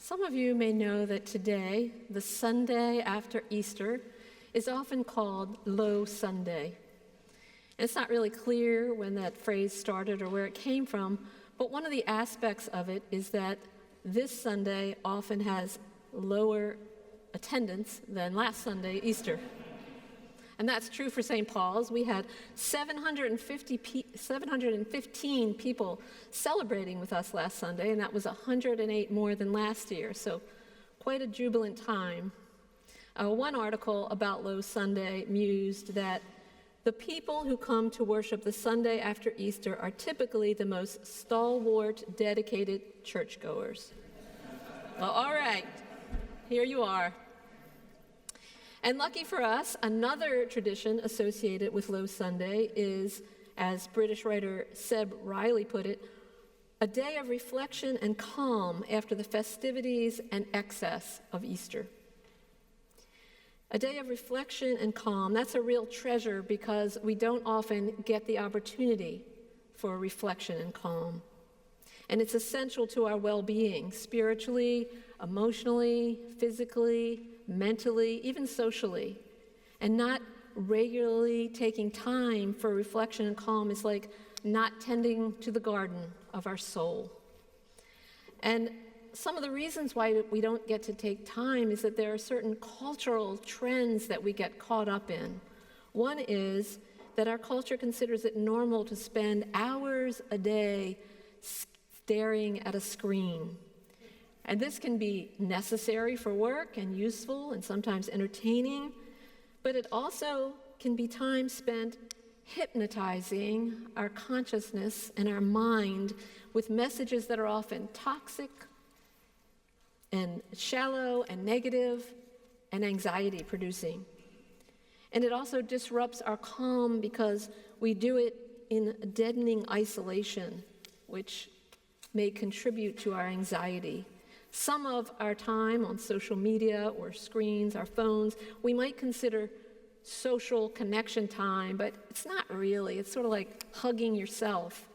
Some of you may know that today, the Sunday after Easter, is often called Low Sunday. And it's not really clear when that phrase started or where it came from, but one of the aspects of it is that this Sunday often has lower attendance than last Sunday, Easter. And that's true for St. Paul's. We had 715 people celebrating with us last Sunday, and that was 108 more than last year, so quite a jubilant time. One article about Low Sunday mused that the people who come to worship the Sunday after Easter are typically the most stalwart, dedicated churchgoers. Well, all right, here you are. And lucky for us, another tradition associated with Low Sunday is, as British writer Seb Riley put it, a day of reflection and calm after the festivities and excess of Easter. A day of reflection and calm, that's a real treasure because we don't often get the opportunity for reflection and calm. And it's essential to our well-being, spiritually, emotionally, physically, mentally, even socially. And not regularly taking time for reflection and calm is like not tending to the garden of our soul. And some of the reasons why we don't get to take time is that there are certain cultural trends that we get caught up in. One is that our culture considers it normal to spend hours a day staring at a screen. And this can be necessary for work and useful and sometimes entertaining, but it also can be time spent hypnotizing our consciousness and our mind with messages that are often toxic and shallow and negative and anxiety producing. And it also disrupts our calm because we do it in deadening isolation, which may contribute to our anxiety. Some of our time on social media or screens, our phones, we might consider social connection time, but it's not really. It's sort of like hugging yourself.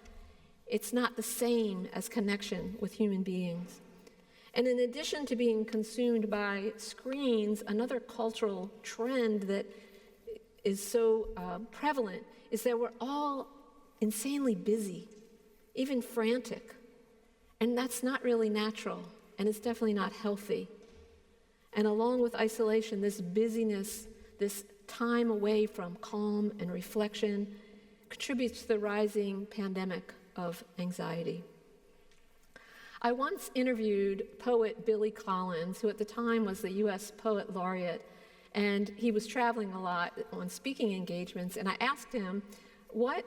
It's not the same as connection with human beings. And in addition to being consumed by screens, another cultural trend that is so prevalent is that we're all insanely busy, even frantic. And that's not really natural, and it's definitely not healthy. And along with isolation, this busyness, this time away from calm and reflection contributes to the rising pandemic of anxiety. I once interviewed poet Billy Collins, who at the time was the U.S. Poet Laureate, and he was traveling a lot on speaking engagements, and I asked him, what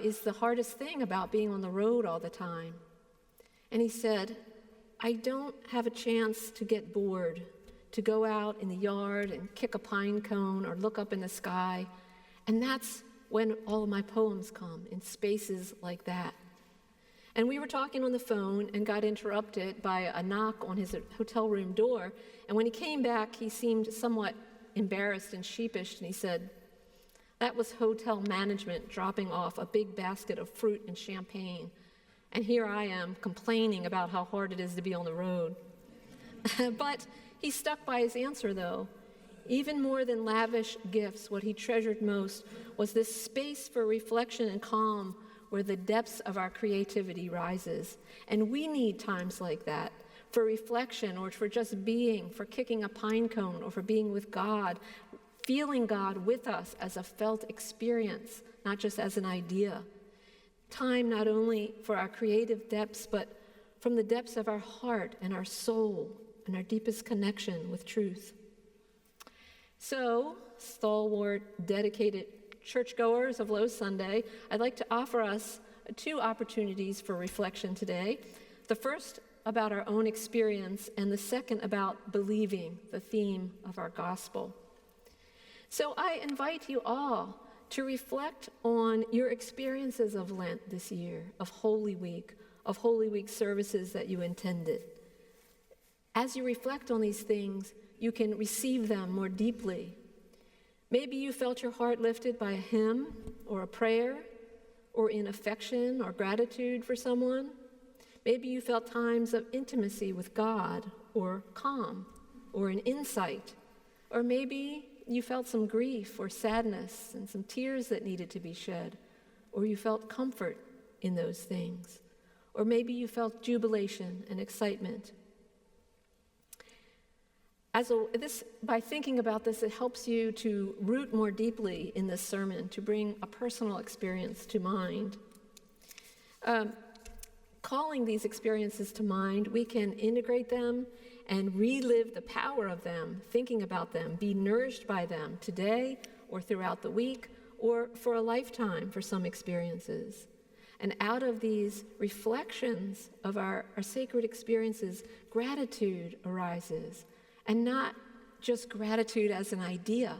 is the hardest thing about being on the road all the time? And he said, I don't have a chance to get bored, to go out in the yard and kick a pine cone or look up in the sky, and that's when all of my poems come, in spaces like that. And we were talking on the phone and got interrupted by a knock on his hotel room door. And when he came back, he seemed somewhat embarrassed and sheepish, and he said, that was hotel management dropping off a big basket of fruit and champagne. And here I am complaining about how hard it is to be on the road. But he stuck by his answer, though. Even more than lavish gifts, what he treasured most was this space for reflection and calm where the depths of our creativity rises. And we need times like that for reflection or for just being, for kicking a pine cone or for being with God, feeling God with us as a felt experience, not just as an idea. Time not only for our creative depths, but from the depths of our heart and our soul and our deepest connection with truth. So, stalwart, dedicated churchgoers of Low Sunday, I'd like to offer us two opportunities for reflection today. The first about our own experience, and the second about believing, the theme of our gospel. So I invite you all to reflect on your experiences of Lent this year, of Holy Week services that you attended. As you reflect on these things, you can receive them more deeply. Maybe you felt your heart lifted by a hymn or a prayer or in affection or gratitude for someone. Maybe you felt times of intimacy with God or calm or an insight. Or maybe you felt some grief or sadness and some tears that needed to be shed. Or you felt comfort in those things. Or maybe you felt jubilation and excitement. By thinking about this, it helps you to root more deeply in this sermon, to bring a personal experience to mind. Calling these experiences to mind, we can integrate them and relive the power of them, thinking about them, be nourished by them today or throughout the week or for a lifetime for some experiences. And out of these reflections of our sacred experiences, gratitude arises. And not just gratitude as an idea,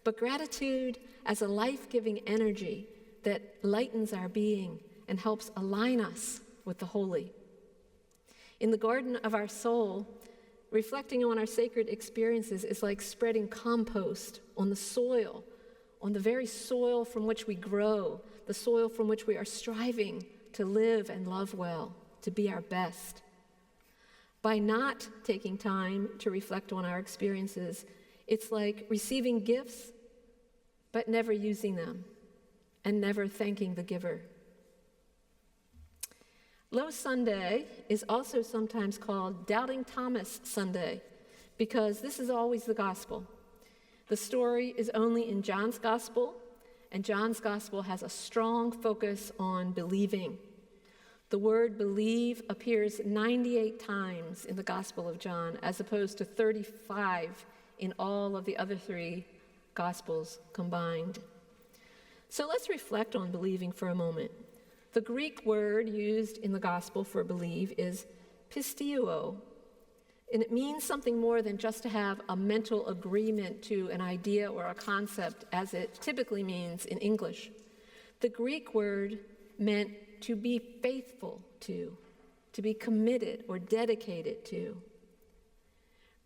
but gratitude as a life-giving energy that lightens our being and helps align us with the holy. In the garden of our soul, reflecting on our sacred experiences is like spreading compost on the soil, on the very soil from which we grow, the soil from which we are striving to live and love well, to be our best. By not taking time to reflect on our experiences, it's like receiving gifts, but never using them, and never thanking the giver. Low Sunday is also sometimes called Doubting Thomas Sunday, because this is always the gospel. The story is only in John's gospel, and John's gospel has a strong focus on believing. The word believe appears 98 times in the Gospel of John, as opposed to 35 in all of the other three Gospels combined. So let's reflect on believing for a moment. The Greek word used in the Gospel for believe is pisteuo, and it means something more than just to have a mental agreement to an idea or a concept, as it typically means in English. The Greek word meant to be faithful to be committed or dedicated to.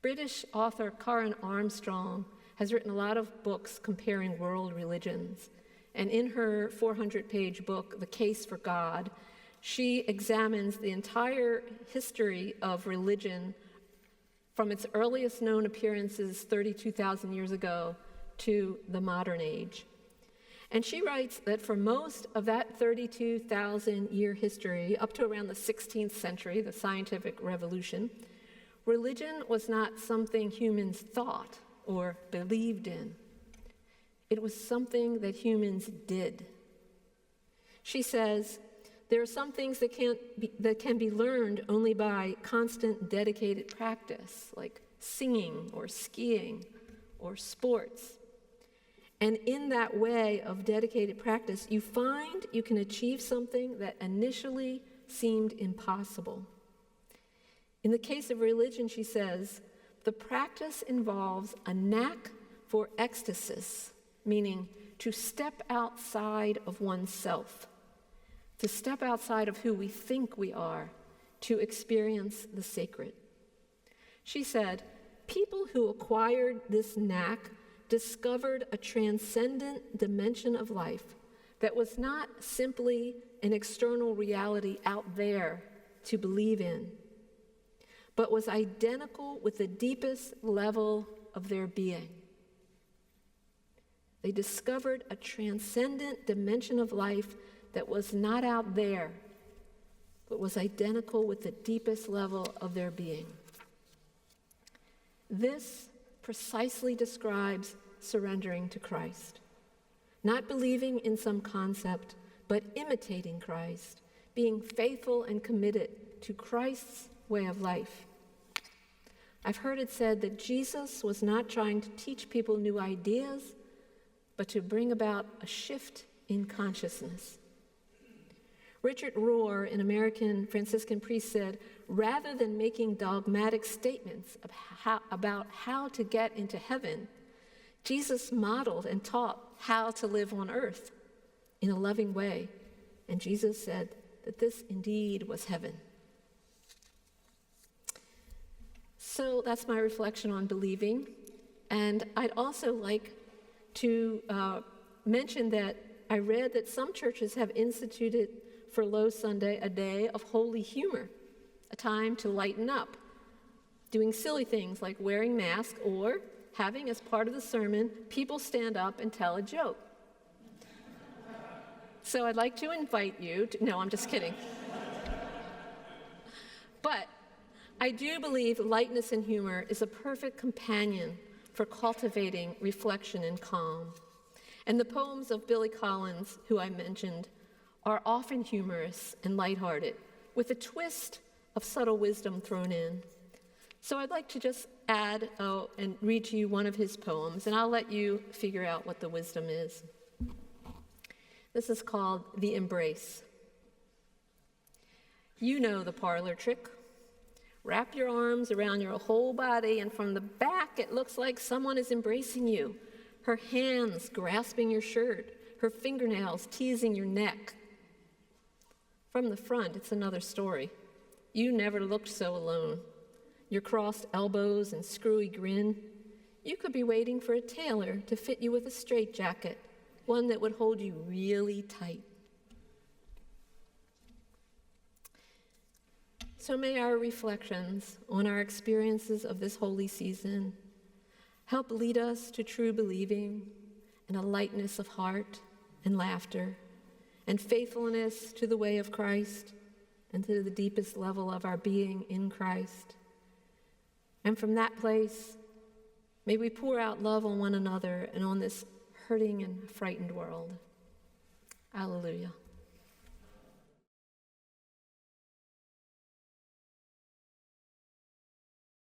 British author Karen Armstrong has written a lot of books comparing world religions. And in her 400-page book, The Case for God, she examines the entire history of religion from its earliest known appearances 32,000 years ago to the modern age. And she writes that for most of that 32,000-year history, up to around the 16th century, the scientific revolution, religion was not something humans thought or believed in. It was something that humans did. She says, there are some things that can be learned only by constant, dedicated practice, like singing or skiing or sports. And in that way of dedicated practice, you find you can achieve something that initially seemed impossible. In the case of religion, she says, the practice involves a knack for ecstasis, meaning to step outside of oneself, to step outside of who we think we are, to experience the sacred. She said, people who acquired this knack discovered a transcendent dimension of life that was not simply an external reality out there to believe in, but was identical with the deepest level of their being. They discovered a transcendent dimension of life that was not out there, but was identical with the deepest level of their being. This precisely describes surrendering to Christ. Not believing in some concept, but imitating Christ, being faithful and committed to Christ's way of life. I've heard it said that Jesus was not trying to teach people new ideas, but to bring about a shift in consciousness. Richard Rohr, an American Franciscan priest, said, rather than making dogmatic statements about how to get into heaven, Jesus modeled and taught how to live on earth in a loving way. And Jesus said that this indeed was heaven. So that's my reflection on believing. And I'd also like to mention that I read that some churches have instituted for Low Sunday a day of holy humor, a time to lighten up. doing silly things like wearing masks or having, as part of the sermon, people stand up and tell a joke. So I'd like to invite you to, no, I'm just kidding. But I do believe lightness and humor is a perfect companion for cultivating reflection and calm. And the poems of Billy Collins, who I mentioned, are often humorous and lighthearted, with a twist of subtle wisdom thrown in. So I'd like to just add and read to you one of his poems, and I'll let you figure out what the wisdom is. This is called The Embrace. You know the parlor trick. Wrap your arms around your whole body, and from the back it looks like someone is embracing you. Her hands grasping your shirt, her fingernails teasing your neck. From the front, it's another story. You never looked so alone. Your crossed elbows and screwy grin. You could be waiting for a tailor to fit you with a straitjacket, one that would hold you really tight. So may our reflections on our experiences of this holy season help lead us to true believing and a lightness of heart and laughter and faithfulness to the way of Christ and to the deepest level of our being in Christ. And from that place, may we pour out love on one another and on this hurting and frightened world. Alleluia.